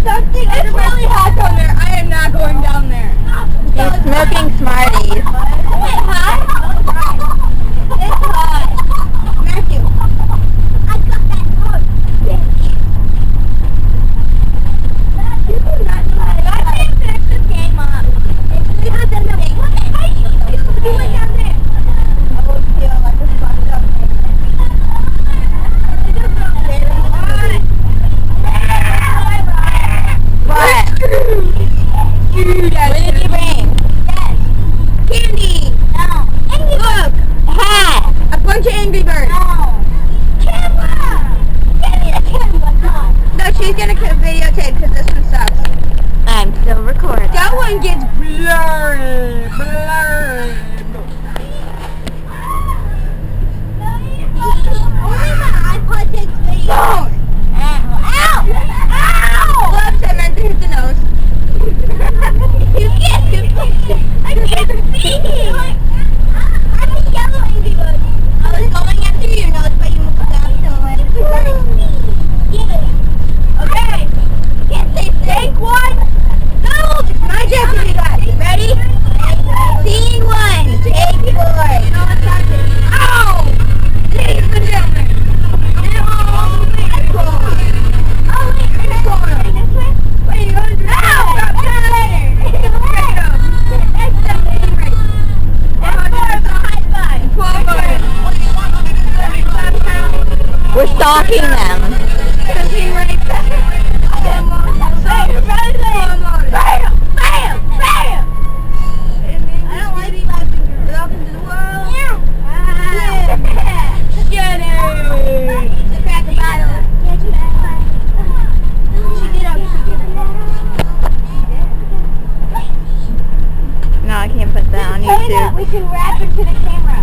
something. It's really hot down there. I am not going down there. He's smoking Smarties. Is it hot? It's hot. Matthew. I got that hot. You do not know how to fix this game up. It's really hot down there. What the heck? You went down there. I will feel like a fucked up thing. What? Dude, what did you bring? Yes. Candy. No. Look. Hat. A bunch of Angry Birds. No. Camera. Give me the camera. No, she's gonna videotape because this one sucks. I'm still recording. That one gets blurry. Blurry. Only my iPod takes video. Ow! Ow! Whoops, I meant to hit the nose. You can't do it. I can't see you. I'm a yellow Angry Bird. I was going after your nose, but you moved down to it. Okay. Can't say take one. No, it's my job to do that. Ready? Scene one. Take four. Ow! Ladies and gentlemen. We're stalking them. No, I can't put that on YouTube. We can wrap it to the camera.